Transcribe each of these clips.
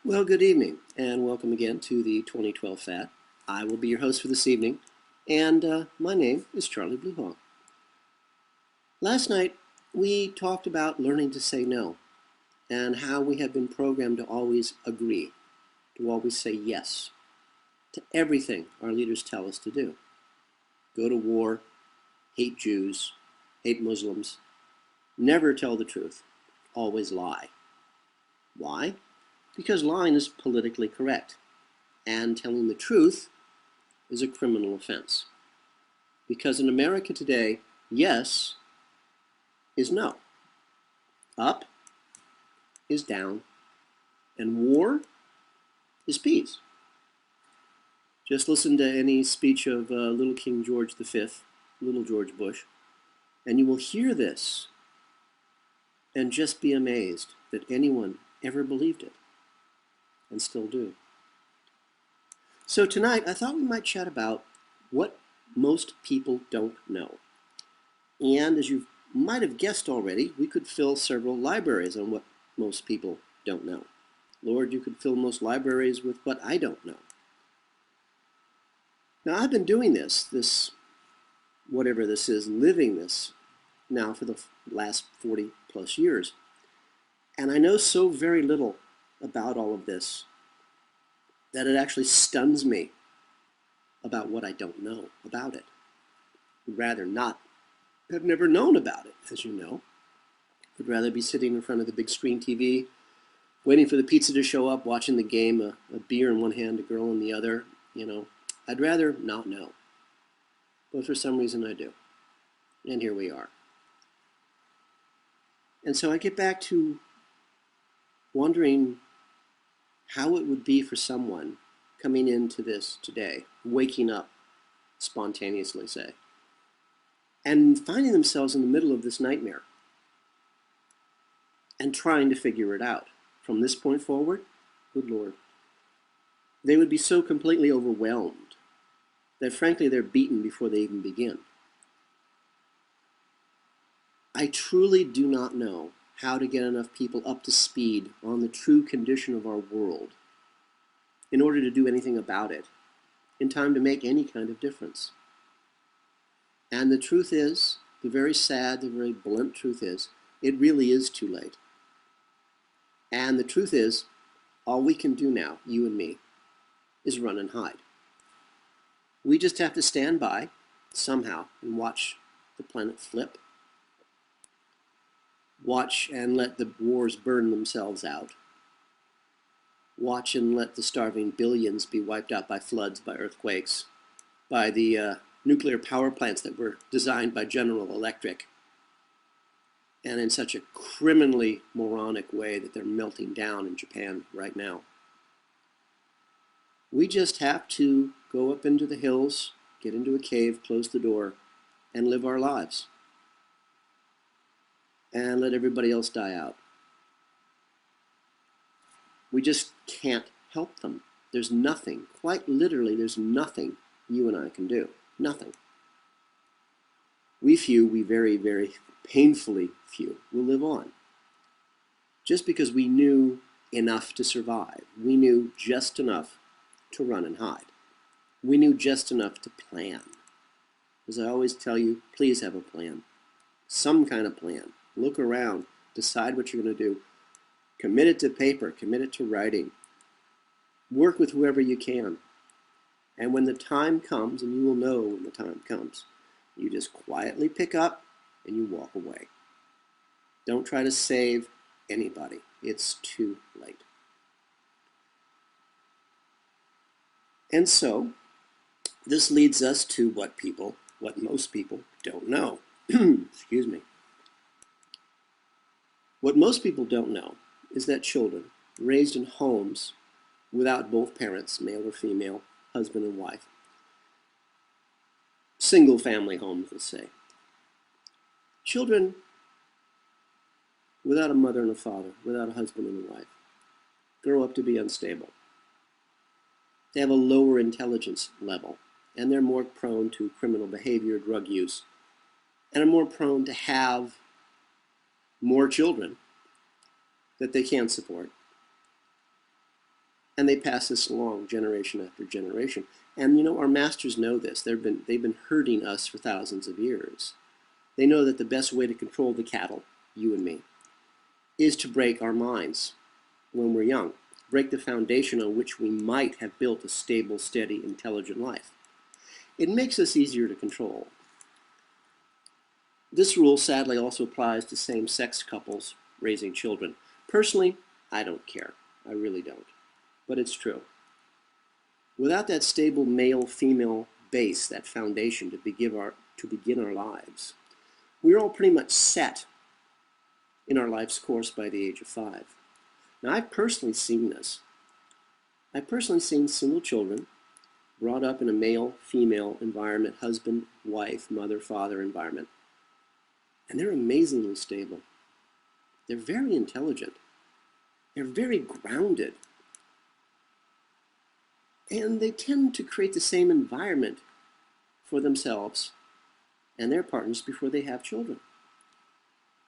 Well, good evening, and welcome again to the 2012 FAT. I will be your host for this evening, and my name is Charlie Bluehawk. Last night, we talked about learning to say no, and how we have been programmed to always agree, to always say yes to everything our leaders tell us to do. Go to war, hate Jews, hate Muslims, never tell the truth, always lie. Why? Because lying is politically correct, and telling the truth is a criminal offense. Because in America today, yes is no. Up is down, and war is peace. Just listen to any speech of little King George V, little George Bush, and you will hear this and just be amazed that anyone ever believed it, and still do. So tonight, I thought we might chat about what most people don't know. And as you might have guessed already, we could fill several libraries on what most people don't know. Lord, you could fill most libraries with what I don't know. Now, I've been doing this, whatever this is, living this now for the last 40 plus years. And I know so very little about all of this that it actually stuns me about what I don't know about it. I'd rather not have never known about it, as you know. I'd rather be sitting in front of the big screen TV, waiting for the pizza to show up, watching the game, a beer in one hand, a girl in the other. I'd rather not know. But for some reason I do. And here we are. And so I get back to wondering how it would be for someone coming into this today, waking up spontaneously, say, and finding themselves in the middle of this nightmare and trying to figure it out. From this point forward, good Lord, they would be so completely overwhelmed that frankly they're beaten before they even begin. I truly do not know how to get enough people up to speed on the true condition of our world in order to do anything about it in time to make any kind of difference. And the truth is, the very sad, the very blunt truth is, it really is too late. And the truth is, all we can do now, you and me, is run and hide. We just have to stand by somehow and watch the planet flip. Watch and let the wars burn themselves out. Watch and let the starving billions be wiped out by floods, by earthquakes, by the nuclear power plants that were designed by General Electric, and in such a criminally moronic way that they're melting down in Japan right now. We just have to go up into the hills, get into a cave, close the door, and live our lives. And let everybody else die out. We just can't help them. There's nothing, quite literally, there's nothing you and I can do. Nothing. We very, very painfully few, will live on. Just because we knew enough to survive. We knew just enough to run and hide. We knew just enough to plan. As I always tell you, please have a plan. Some kind of plan. Look around. Decide what you're going to do. Commit it to paper. Commit it to writing. Work with whoever you can. And when the time comes, and you will know when the time comes, you just quietly pick up and you walk away. Don't try to save anybody. It's too late. And so, this leads us to what most people don't know. Excuse me. What most people don't know is that children raised in homes without both parents, male or female, husband and wife, single family homes, let's say, children without a mother and a father, without a husband and a wife, grow up to be unstable. They have a lower intelligence level, and they're more prone to criminal behavior, drug use, and are more prone to have more children that they can support. And they pass this along generation after generation. And you know, our masters know this. They've been herding us for thousands of years. They know that the best way to control the cattle, you and me, is to break our minds when we're young. Break the foundation on which we might have built a stable, steady, intelligent life. It makes us easier to control. This rule sadly also applies to same-sex couples raising children. Personally, I don't care. I really don't. But it's true. Without that stable male-female base, that foundation to begin our lives, we're all pretty much set in our life's course by the age of 5. Now, I've personally seen this. I've personally seen single children brought up in a male-female environment, husband, wife, mother, father environment, and they're amazingly stable. They're very intelligent. They're very grounded. And they tend to create the same environment for themselves and their partners before they have children.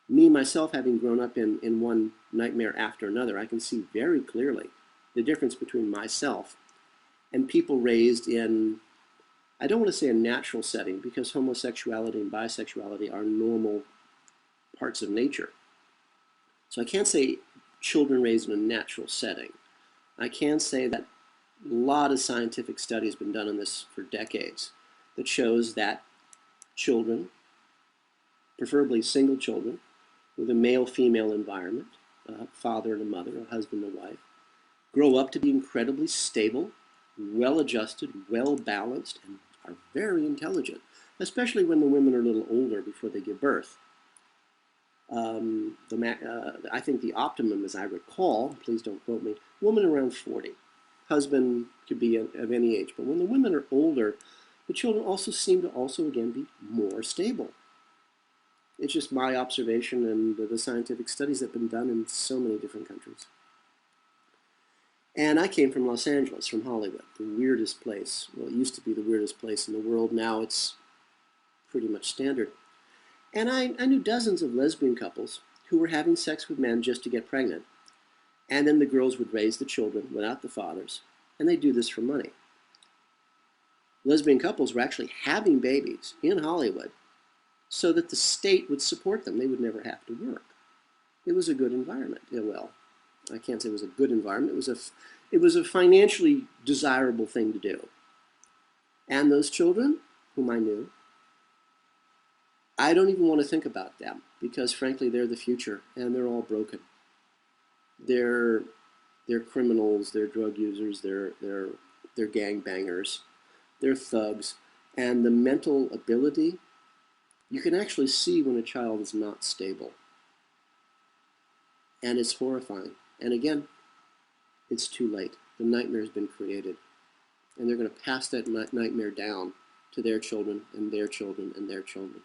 Me, myself, having grown up in one nightmare after another, I can see very clearly the difference between myself and people raised in, I don't want to say a natural setting, because homosexuality and bisexuality are normal parts of nature. So I can't say children raised in a natural setting. I can say that a lot of scientific study has been done on this for decades that shows that children, preferably single children, with a male-female environment, a father and a mother, a husband and a wife, grow up to be incredibly stable, well-adjusted, well-balanced, and are very intelligent, especially when the women are a little older before they give birth. I think the optimum, as I recall, please don't quote me, woman around 40. Husband could be of any age, but when the women are older, the children also seem to again be more stable. It's just my observation and the scientific studies that have been done in so many different countries. And I came from Los Angeles, from Hollywood, the weirdest place. Well, it used to be the weirdest place in the world. Now it's pretty much standard. And I knew dozens of lesbian couples who were having sex with men just to get pregnant. And then the girls would raise the children without the fathers. And they do this for money. Lesbian couples were actually having babies in Hollywood so that the state would support them. They would never have to work. It was a good environment. Yeah, well, I can't say it was a good environment. It was a financially desirable thing to do. And those children, whom I knew, I don't even want to think about them because, frankly, they're the future, and they're all broken. They're criminals, they're drug users, they're gangbangers, they're thugs, and the mental ability, you can actually see when a child is not stable. And it's horrifying. And again, it's too late. The nightmare's been created. And they're going to pass that nightmare down to their children and their children and their children.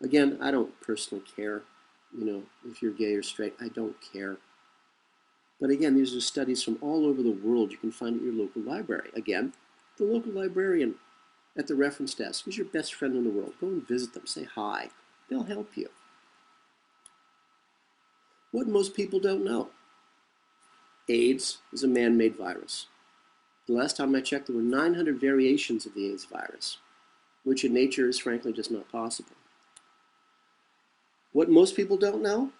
Again, I don't personally care, if you're gay or straight. I don't care. But again, these are studies from all over the world you can find at your local library. Again, the local librarian at the reference desk is your best friend in the world. Go and visit them. Say hi. They'll help you. What most people don't know. AIDS is a man-made virus. The last time I checked, there were 900 variations of the AIDS virus, which in nature is frankly just not possible. What most people don't know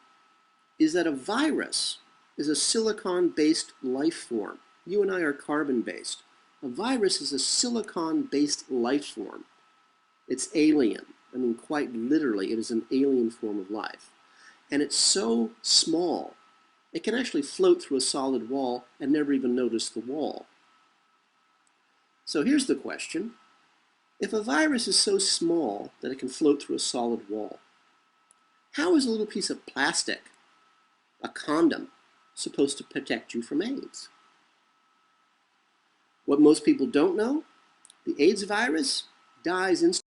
is that a virus is a silicon-based life form. You and I are carbon-based. A virus is a silicon-based life form. It's alien. I mean, quite literally, it is an alien form of life. And it's so small, it can actually float through a solid wall and never even notice the wall. So here's the question. If a virus is so small that it can float through a solid wall, how is a little piece of plastic, a condom, supposed to protect you from AIDS? What most people don't know, the AIDS virus dies instantly.